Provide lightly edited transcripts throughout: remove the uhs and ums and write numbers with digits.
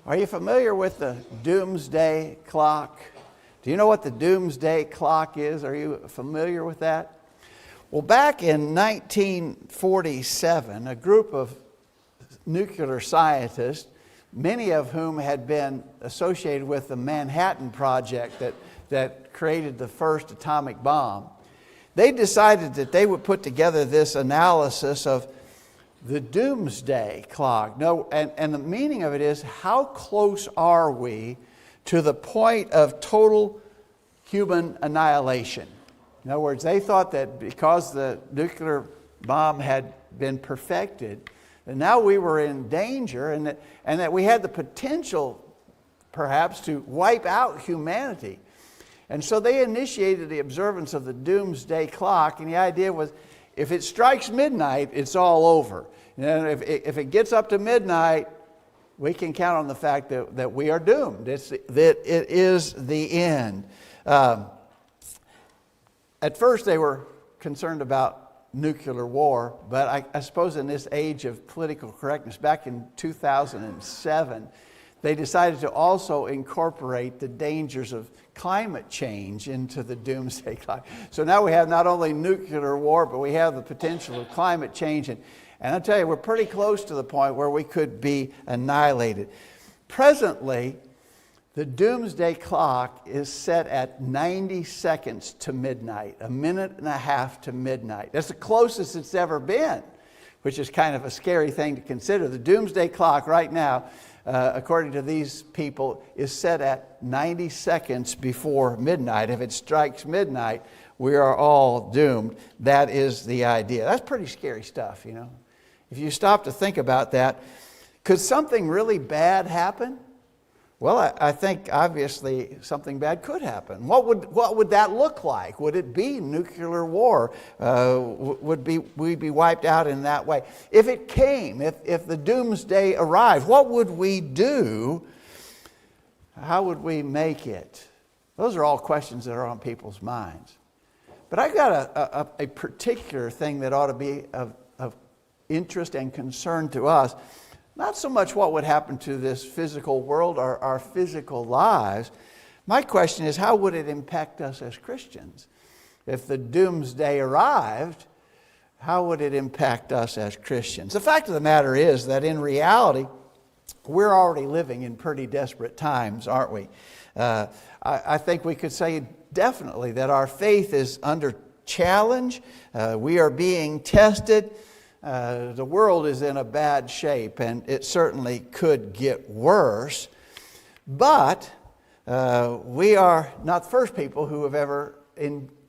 Are you familiar with the doomsday clock? Do you know what the doomsday clock is? Are you familiar with that? Well, back in 1947, a group of nuclear scientists, many of whom had been associated with the Manhattan Project that created the first atomic bomb, they decided that they would put together this analysis of the doomsday clock. No, and the meaning of it is, how close are we to the point of total human annihilation? In other words, they thought that because the nuclear bomb had been perfected, that now we were in danger and that we had the potential perhaps to wipe out humanity. And so they initiated the observance of the doomsday clock, and the idea was, if it strikes midnight, it's all over. And if it gets up to midnight, we can count on the fact that we are doomed. That it is the end. At first they were concerned about nuclear war, but I suppose in this age of political correctness, back in 2007, they decided to also incorporate the dangers of climate change into the doomsday clock. So now we have not only nuclear war, but we have the potential of climate change. And I'll tell you, we're pretty close to the point where we could be annihilated. Presently, the doomsday clock is set at 90 seconds to midnight, a minute and a half to midnight. That's the closest it's ever been, which is kind of a scary thing to consider. The doomsday clock right now, according to these people, is set at 90 seconds before midnight. If it strikes midnight, we are all doomed. That is the idea. That's pretty scary stuff, you know. If you stop to think about that, could something really bad happen? Well, I think obviously something bad could happen. What would that look like? Would it be nuclear war? Would we be wiped out in that way? If it came, if the doomsday arrived, what would we do? How would we make it? Those are all questions that are on people's minds. But I've got a particular thing that ought to be of interest and concern to us. Not so much what would happen to this physical world or our physical lives. My question is, how would it impact us as Christians? If the doomsday arrived, how would it impact us as Christians? The fact of the matter is that in reality, we're already living in pretty desperate times, aren't we? I think we could say definitely that our faith is under challenge. We are being tested. The world is in a bad shape, and it certainly could get worse. But we are not the first people who have ever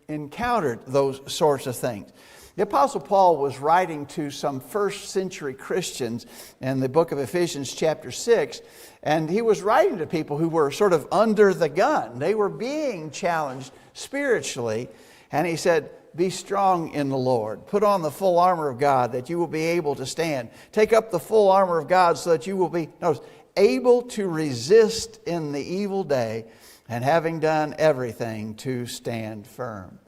encountered those sorts of things. The Apostle Paul was writing to some first century Christians in the book of Ephesians chapter 6, and he was writing to people who were sort of under the gun. They were being challenged spiritually, and he said, be strong in the Lord. Put on the full armor of God that you will be able to stand. Take up the full armor of God so that you will be, notice, able to resist in the evil day, and having done everything, to stand firm.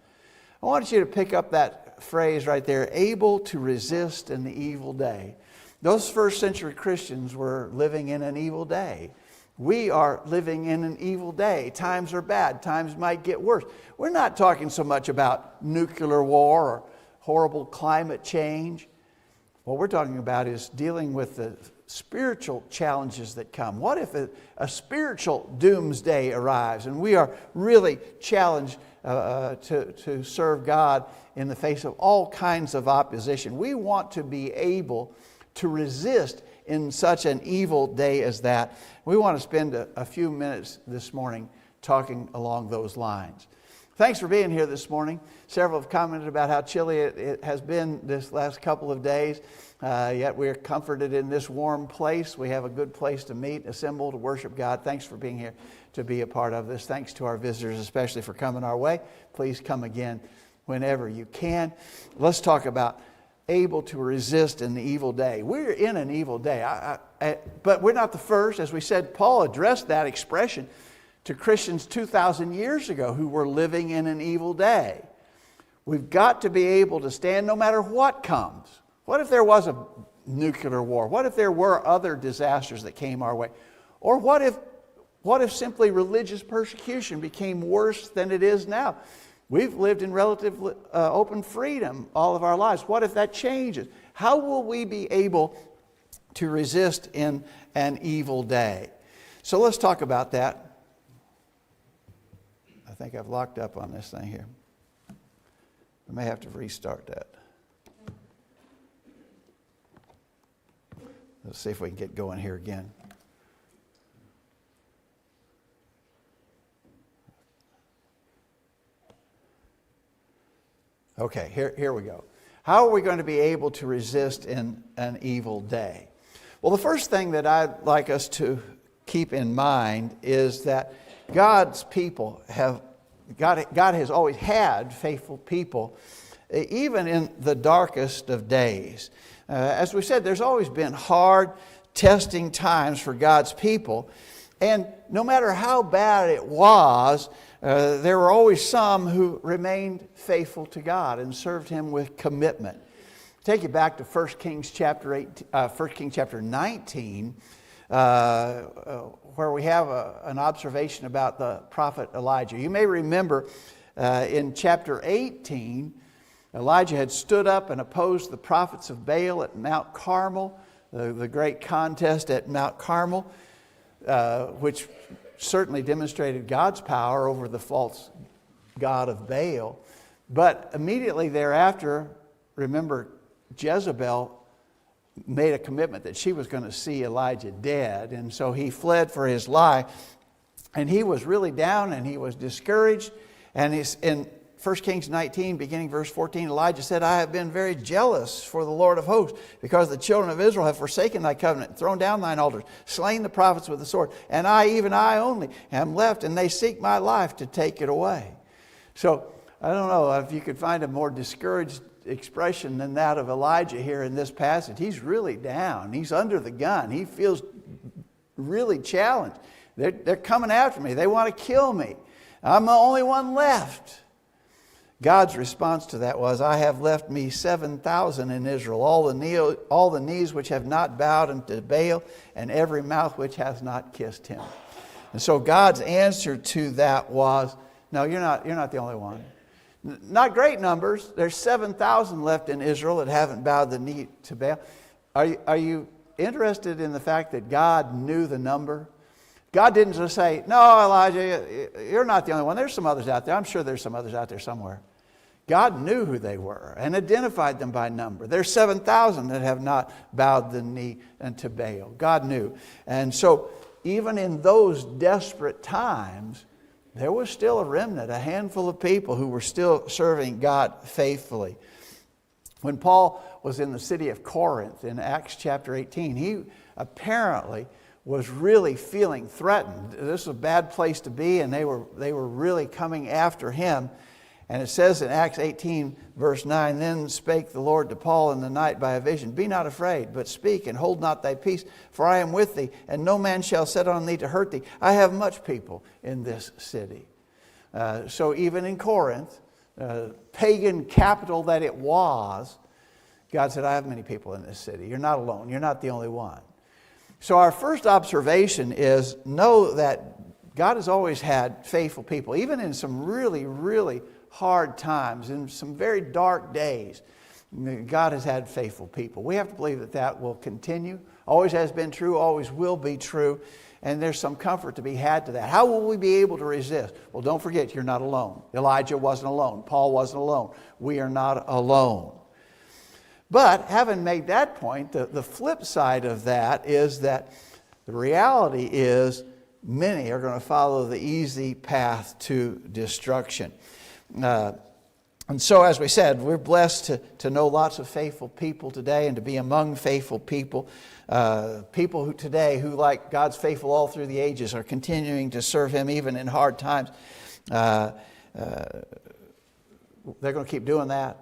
I want you to pick up that phrase right there, able to resist in the evil day. Those first century Christians were living in an evil day. We are living in an evil day. Times are bad. Times might get worse. We're not talking so much about nuclear war or horrible climate change. What we're talking about is dealing with the spiritual challenges that come. What if a spiritual doomsday arrives and we are really challenged to serve God in the face of all kinds of opposition? We want to be able to resist in such an evil day as that. We want to spend a few minutes this morning talking along those lines. Thanks for being here this morning. Several have commented about how chilly it has been this last couple of days. Yet we're comforted in this warm place. We have a good place to meet, assemble, to worship God. Thanks for being here to be a part of this. Thanks to our visitors, especially for coming our way. Please come again whenever you can. Let's talk about able to resist in the evil day. We're in an evil day, but we're not the first. As we said, Paul addressed that expression to Christians 2,000 years ago who were living in an evil day. We've got to be able to stand no matter what comes. What if there was a nuclear war? What if there were other disasters that came our way? Or what if simply religious persecution became worse than it is now? We've lived in relative open freedom all of our lives. What if that changes? How will we be able to resist in an evil day? So let's talk about that. I think I've locked up on this thing here. I may have to restart that. Let's see if we can get going here again. Okay, here we go. How are we going to be able to resist in an evil day? Well, the first thing that I'd like us to keep in mind is that God's people God has always had faithful people, even in the darkest of days. As we said, there's always been hard, testing times for God's people. And no matter how bad it was, there were always some who remained faithful to God and served Him with commitment. Take you back to 1 Kings chapter 19, where we have an observation about the prophet Elijah. You may remember in chapter 18, Elijah had stood up and opposed the prophets of Baal at Mount Carmel, the great contest at Mount Carmel, which certainly demonstrated God's power over the false god of Baal. But immediately thereafter, remember, Jezebel made a commitment that she was going to see Elijah dead. And so he fled for his life. And he was really down and he was discouraged. And in 1 Kings 19, beginning verse 14, Elijah said, I have been very jealous for the Lord of hosts, because the children of Israel have forsaken thy covenant, thrown down thine altars, slain the prophets with the sword. And I, even I only, am left, and they seek my life to take it away. So I don't know if you could find a more discouraged expression than that of Elijah here in this passage. He's really down. He's under the gun. He feels really challenged. They're coming after me. They want to kill me. I'm the only one left. God's response to that was, I have left me 7,000 in Israel, all the knees which have not bowed unto Baal, and every mouth which has not kissed him. And so God's answer to that was, no, you're not the only one. Not great numbers. There's 7,000 left in Israel that haven't bowed the knee to Baal. Are you interested in the fact that God knew the number? God didn't just say, no, Elijah, you're not the only one. There's some others out there. I'm sure there's some others out there somewhere. God knew who they were and identified them by number. There's 7,000 that have not bowed the knee unto Baal. God knew. And so even in those desperate times, there was still a remnant, a handful of people who were still serving God faithfully. When Paul was in the city of Corinth in Acts chapter 18, he apparently was really feeling threatened. This is a bad place to be, and they were really coming after him. And it says in Acts 18, verse 9, Then spake the Lord to Paul in the night by a vision, Be not afraid, but speak, and hold not thy peace, for I am with thee, and no man shall set on thee to hurt thee. I have much people in this city. So even in Corinth, pagan capital that it was, God said, I have many people in this city. You're not alone. You're not the only one. So our first observation is, know that God has always had faithful people, even in some really, really hard times, in some very dark days. God has had faithful people. We have to believe that that will continue. Always has been true, always will be true. And there's some comfort to be had to that. How will we be able to resist? Well, don't forget, you're not alone. Elijah wasn't alone. Paul wasn't alone. We are not alone. But having made that point, the flip side of that is that the reality is many are going to follow the easy path to destruction. And so, as we said, we're blessed to know lots of faithful people today and to be among faithful people. People who, like God's faithful all through the ages, are continuing to serve Him even in hard times. They're going to keep doing that.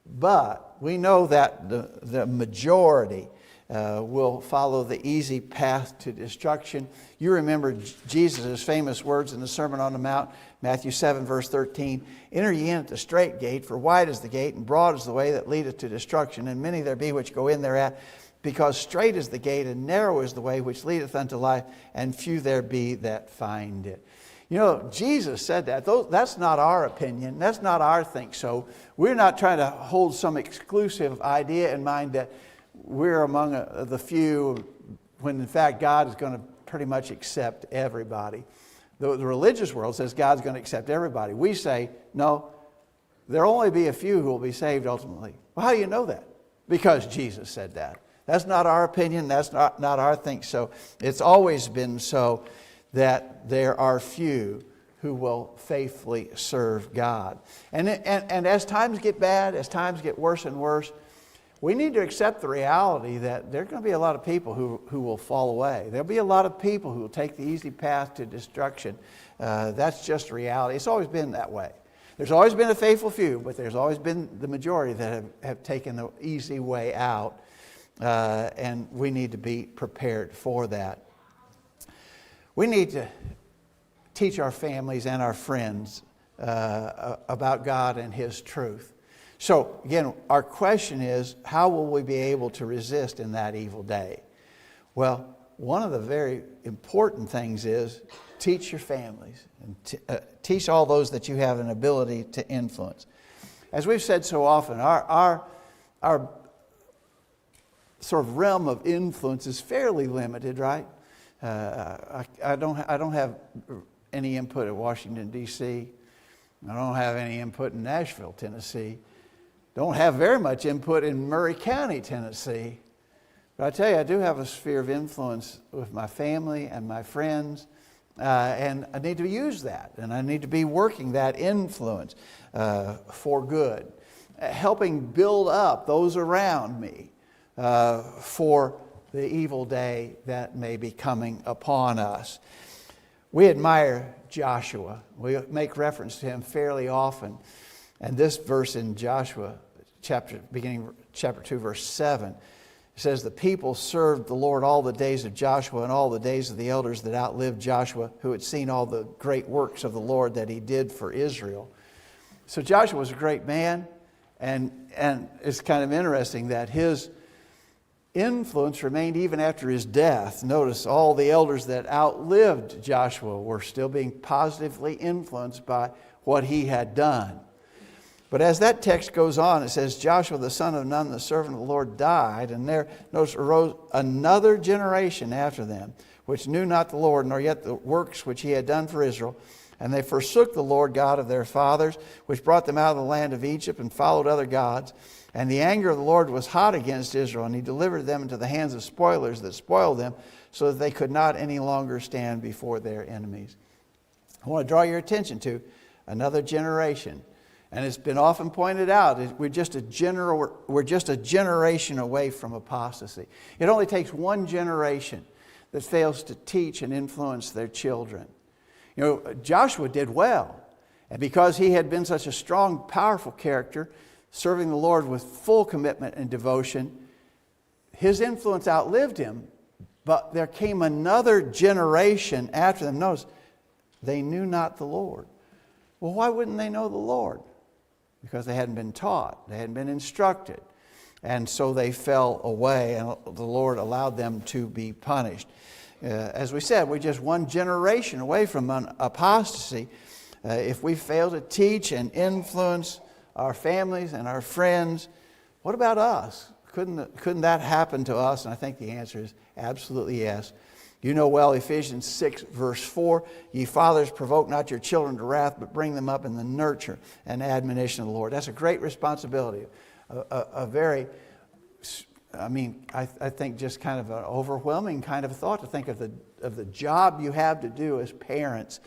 But we know that the majority will follow the easy path to destruction. You remember Jesus' famous words in the Sermon on the Mount, Matthew 7, verse 13. Enter ye in at the strait gate, for wide is the gate, and broad is the way that leadeth to destruction, and many there be which go in thereat. because straight is the gate and narrow is the way which leadeth unto life, and few there be that find it. You know, Jesus said that. That's not our opinion. That's not our think so. We're not trying to hold some exclusive idea in mind that we're among the few, when in fact God is going to pretty much accept everybody. The religious world says God's going to accept everybody. We say, no, there'll only be a few who will be saved ultimately. Well, how do you know that? Because Jesus said that. That's not our opinion. That's not our think so. It's always been so that there are few who will faithfully serve God. And as times get bad, as times get worse and worse, we need to accept the reality that there are going to be a lot of people who will fall away. There'll be a lot of people who will take the easy path to destruction. That's just reality. It's always been that way. There's always been a faithful few, but there's always been the majority that have taken the easy way out. And we need to be prepared for that. We need to teach our families and our friends about God and His truth. So, again, our question is, how will we be able to resist in that evil day? Well, one of the very important things is teach your families and teach all those that you have an ability to influence. As we've said so often, our sort of realm of influence is fairly limited, right? I don't have any input at Washington, D.C. I don't have any input in Nashville, Tennessee. Don't have very much input in Murray County, Tennessee. But I tell you, I do have a sphere of influence with my family and my friends. And I need to use that. And I need to be working that influence for good. Helping build up those around me for the evil day that may be coming upon us. We admire Joshua. We make reference to him fairly often. And this verse in Joshua, beginning chapter 2, verse 7, it says, the people served the Lord all the days of Joshua and all the days of the elders that outlived Joshua, who had seen all the great works of the Lord that he did for Israel. So Joshua was a great man, and it's kind of interesting that his influence remained even after his death. Notice all the elders that outlived Joshua were still being positively influenced by what he had done. But as that text goes on, it says, Joshua the son of Nun, the servant of the Lord, died, and there arose another generation after them, which knew not the Lord, nor yet the works which he had done for Israel. And they forsook the Lord God of their fathers, which brought them out of the land of Egypt, and followed other gods. And the anger of the Lord was hot against Israel, and he delivered them into the hands of spoilers that spoiled them, so that they could not any longer stand before their enemies. I want to draw your attention to another generation. And it's been often pointed out, we're just a generation away from apostasy. It only takes one generation that fails to teach and influence their children. You know, Joshua did well. And because he had been such a strong, powerful character, serving the Lord with full commitment and devotion, his influence outlived him. But there came another generation after them. Notice, they knew not the Lord. Well, why wouldn't they know the Lord? Because they hadn't been taught, they hadn't been instructed. And so they fell away, and the Lord allowed them to be punished. As we said, we're just one generation away from an apostasy. If we fail to teach and influence our families and our friends, what about us? Couldn't that happen to us? And I think the answer is absolutely yes. You know well Ephesians 6 verse 4, ye fathers provoke not your children to wrath, but bring them up in the nurture and admonition of the Lord. That's a great responsibility. I think just kind of an overwhelming kind of thought to think of the job you have to do as parents.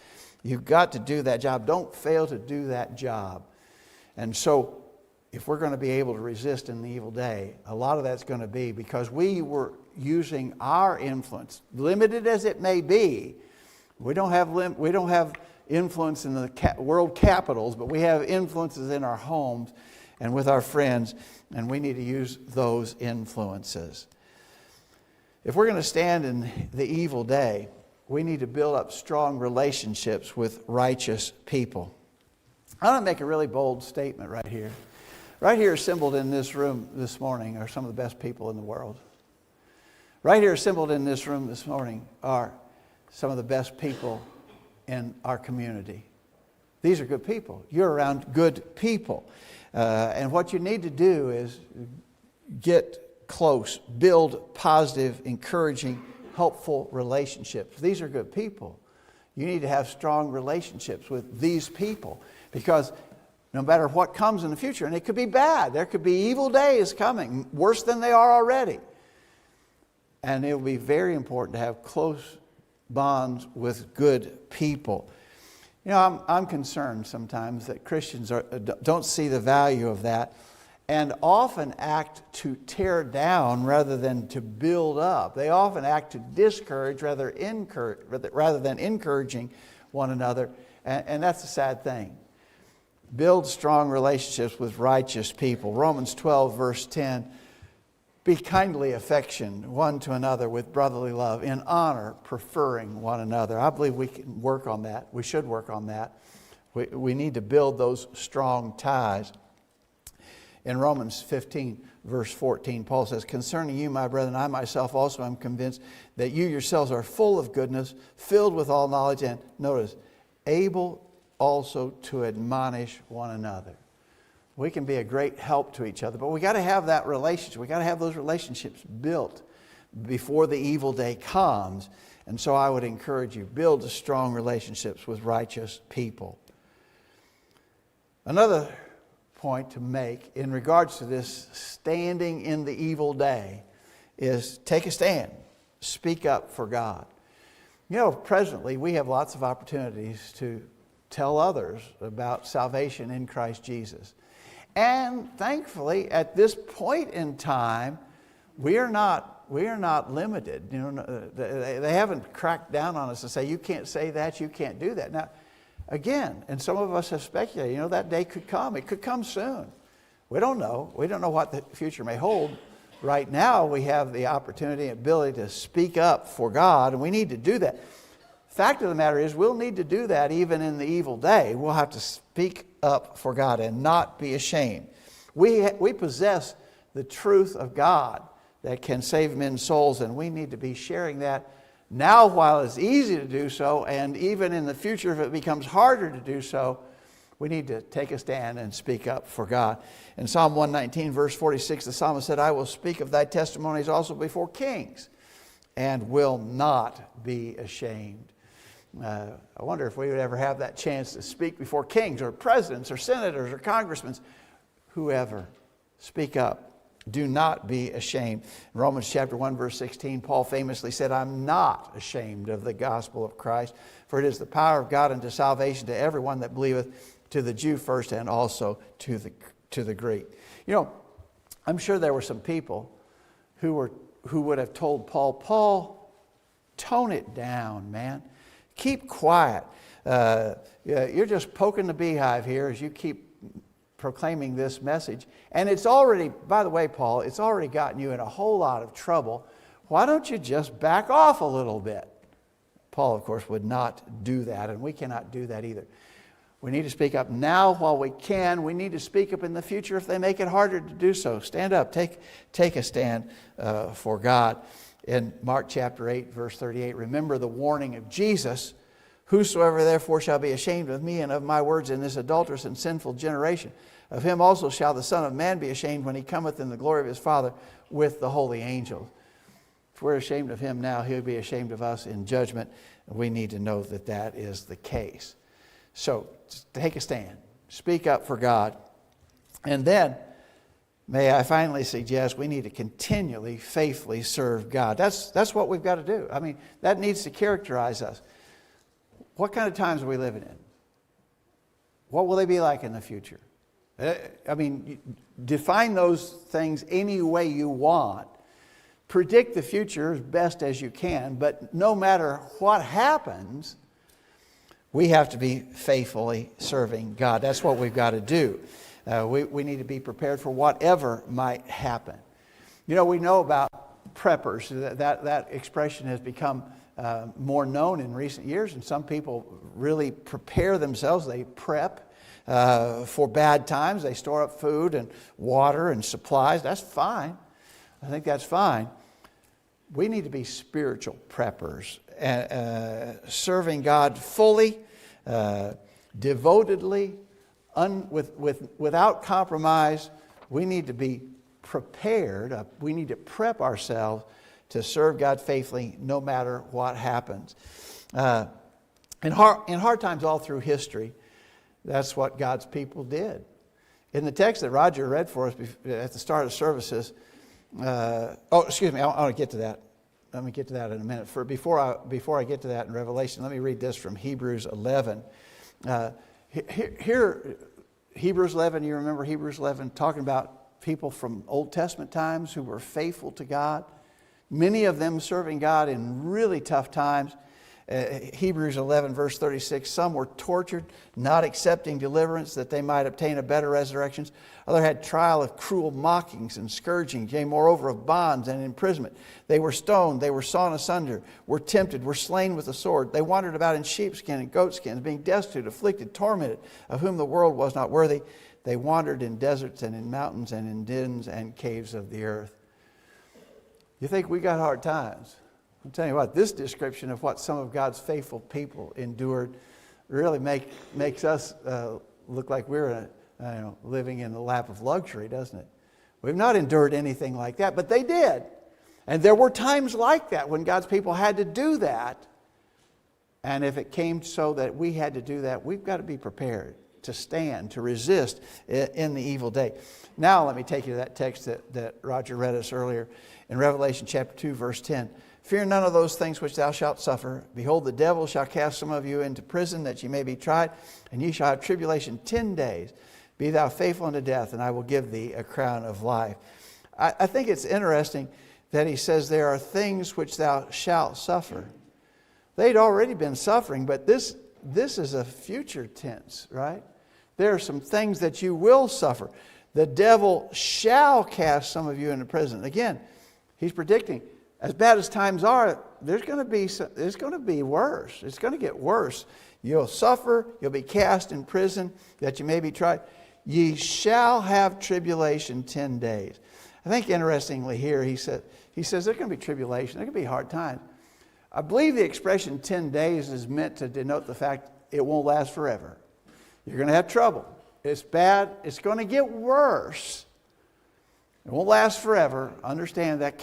You've got to do that job. Don't fail to do that job. And so if we're going to be able to resist in the evil day, a lot of that's going to be because we were using our influence, limited as it may be. We don't have influence in the world capitals, but we have influences in our homes and with our friends, and we need to use those influences. If we're going to stand in the evil day, we need to build up strong relationships with righteous people. I want to make a really bold statement right here. Right here assembled in this room this morning are some of the best people in the world. Right here assembled in this room this morning are some of the best people in our community. These are good people. You're around good people. And what you need to do is get close, build positive, encouraging, helpful relationships. These are good people. You need to have strong relationships with these people, because no matter what comes in the future, and it could be bad, there could be evil days coming, worse than they are already. And it will be very important to have close bonds with good people. You know, I'm concerned sometimes that Christians don't see the value of that, and often act to tear down rather than to build up. They often act to discourage rather than encouraging one another, and that's a sad thing. Build strong relationships with righteous people. Romans 12, verse 10, be kindly affectioned one to another with brotherly love, in honor, preferring one another. I believe we can work on that. We should work on that. We need to build those strong ties. In Romans 15, verse 14, Paul says, concerning you, my brethren, I myself also am convinced that you yourselves are full of goodness, filled with all knowledge, and, notice, able also to admonish one another. We can be a great help to each other, but we got to have that relationship. We got to have those relationships built before the evil day comes. And so I would encourage you, build strong relationships with righteous people. Another point to make in regards to this standing in the evil day is take a stand. Speak up for God. You know, presently we have lots of opportunities to tell others about salvation in Christ Jesus. And thankfully, at this point in time, we are not limited. You know, they haven't cracked down on us and say, you can't say that, you can't do that. Now, again, and some of us have speculated, you know, that day could come. It could come soon. We don't know. We don't know what the future may hold. Right now, we have the opportunity and ability to speak up for God, and we need to do that. Fact of the matter is, we'll need to do that even in the evil day. We'll have to speak up for God and not be ashamed. We possess the truth of God that can save men's souls, and we need to be sharing that now while it's easy to do so, and even in the future if it becomes harder to do so, we need to take a stand and speak up for God. In Psalm 119, verse 46, the psalmist said, I will speak of thy testimonies also before kings, and will not be ashamed. I wonder if we would ever have that chance to speak before kings or presidents or senators or congressmen, whoever. Speak up. Do not be ashamed. In Romans chapter 1, verse 16, Paul famously said, I'm not ashamed of the gospel of Christ, for it is the power of God unto salvation to everyone that believeth, to the Jew first and also to the Greek. You know, I'm sure there were some people who would have told Paul, tone it down, man. Keep quiet. You're just poking the beehive here as you keep proclaiming this message. And it's already, by the way, Paul, it's already gotten you in a whole lot of trouble. Why don't you just back off a little bit? Paul, of course, would not do that, and we cannot do that either. We need to speak up now while we can. We need to speak up in the future if they make it harder to do so. Stand up. Take a stand for God. In Mark chapter 8, verse 38, remember the warning of Jesus, whosoever therefore shall be ashamed of me and of my words in this adulterous and sinful generation, of him also shall the Son of Man be ashamed when he cometh in the glory of his Father with the holy angels. If we're ashamed of him now, he'll be ashamed of us in judgment. We need to know that that is the case. So take a stand. Speak up for God. And then, may I finally suggest we need to continually, faithfully serve God. That's what we've got to do. I mean, that needs to characterize us. What kind of times are we living in? What will they be like in the future? I mean, define those things any way you want. Predict the future as best as you can, but no matter what happens, we have to be faithfully serving God. That's what we've got to do. We need to be prepared for whatever might happen. You know, we know about preppers. That expression has become more known in recent years, and some people really prepare themselves. They prep for bad times. They store up food and water and supplies. That's fine. I think that's fine. we need to be spiritual preppers, serving God fully, devotedly, without compromise. We need to be prepared. We need to prep ourselves to serve God faithfully no matter what happens. In hard times all through history, that's what God's people did. In the text that Roger read for us at the start of services, I want to get to that. Let me get to that in a minute. Before I get to that in Revelation, let me read this from Hebrews 11. Here, Hebrews 11, you remember Hebrews 11, talking about people from Old Testament times who were faithful to God. Many of them serving God in really tough times. Hebrews 11 verse 36, some were tortured, not accepting deliverance that they might obtain a better resurrection. Others had trial of cruel mockings and scourgings, yea, moreover of bonds and imprisonment. They were stoned, they were sawn asunder, were tempted, were slain with the sword. They wandered about in sheepskin and goatskins, being destitute, afflicted, tormented, of whom the world was not worthy. They wandered in deserts and in mountains and in dens and caves of the earth. You think we got hard times? I'm telling you what, this description of what some of God's faithful people endured really makes us look like we're living in the lap of luxury, doesn't it? We've not endured anything like that, but they did. And there were times like that when God's people had to do that. And if it came so that we had to do that, we've got to be prepared to stand, to resist in the evil day. Now let me take you to that text that Roger read us earlier in Revelation chapter 2, verse 10. Fear none of those things which thou shalt suffer. Behold, the devil shall cast some of you into prison, that ye may be tried, and ye shall have tribulation 10 days. Be thou faithful unto death, and I will give thee a crown of life. I think it's interesting that he says there are things which thou shalt suffer. They'd already been suffering, but this is a future tense, right? There are some things that you will suffer. The devil shall cast some of you into prison. Again, he's predicting, as bad as times are, it's going to be worse. It's going to get worse. You'll suffer. You'll be cast in prison, that you may be tried. Ye shall have tribulation 10 days. I think interestingly here, he says there's going to be tribulation. There's going to be hard times. I believe the expression 10 days is meant to denote the fact it won't last forever. You're going to have trouble. It's bad. It's going to get worse. It won't last forever. Understand that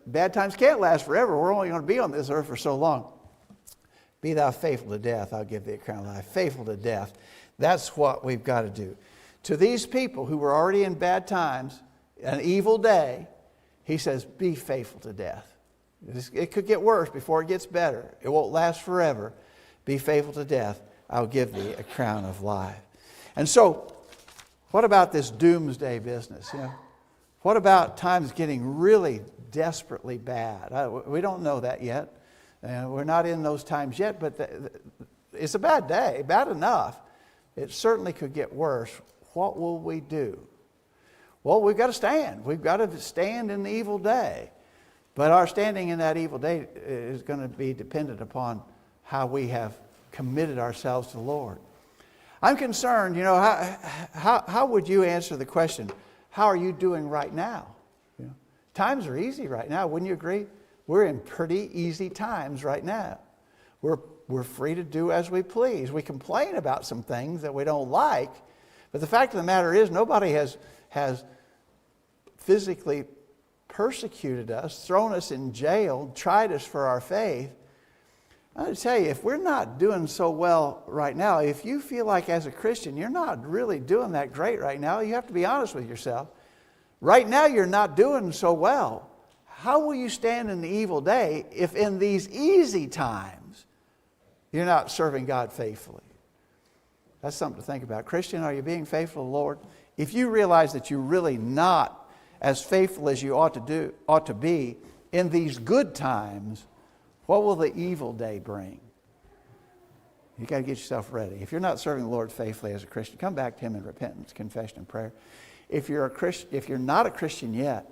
bad times can't last forever. We're only going to be on this earth for so long. Be thou faithful to death, I'll give thee a crown of life. Faithful to death. That's what we've got to do. To these people who were already in bad times, an evil day, he says, be faithful to death. It could get worse before it gets better. It won't last forever. Be faithful to death, I'll give thee a crown of life. And so, what about this doomsday business? What about times getting really desperately bad? We don't know that yet. We're not in those times yet, but it's a bad day, bad enough. It certainly could get worse. What will we do? Well, we've got to stand. We've got to stand in the evil day. But our standing in that evil day is going to be dependent upon how we have committed ourselves to the Lord. I'm concerned, how would you answer the question, how are you doing right now? Times are easy right now, wouldn't you agree? We're in pretty easy times right now. We're free to do as we please. We complain about some things that we don't like, but the fact of the matter is nobody has physically persecuted us, thrown us in jail, tried us for our faith. I tell you, if we're not doing so well right now, if you feel like as a Christian you're not really doing that great right now, you have to be honest with yourself. Right now you're not doing so well. How will you stand in the evil day if in these easy times you're not serving God faithfully? That's something to think about. Christian, are you being faithful to the Lord? If you realize that you're really not as faithful as you ought to be in these good times, what will the evil day bring? You've got to get yourself ready. If you're not serving the Lord faithfully as a Christian, come back to Him in repentance, confession, and prayer. If you're not a Christian yet,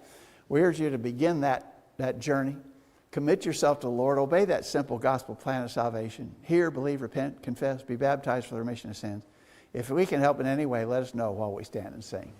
we urge you to begin that journey. Commit yourself to the Lord. Obey that simple gospel plan of salvation. Hear, believe, repent, confess, be baptized for the remission of sins. If we can help in any way, let us know while we stand and sing.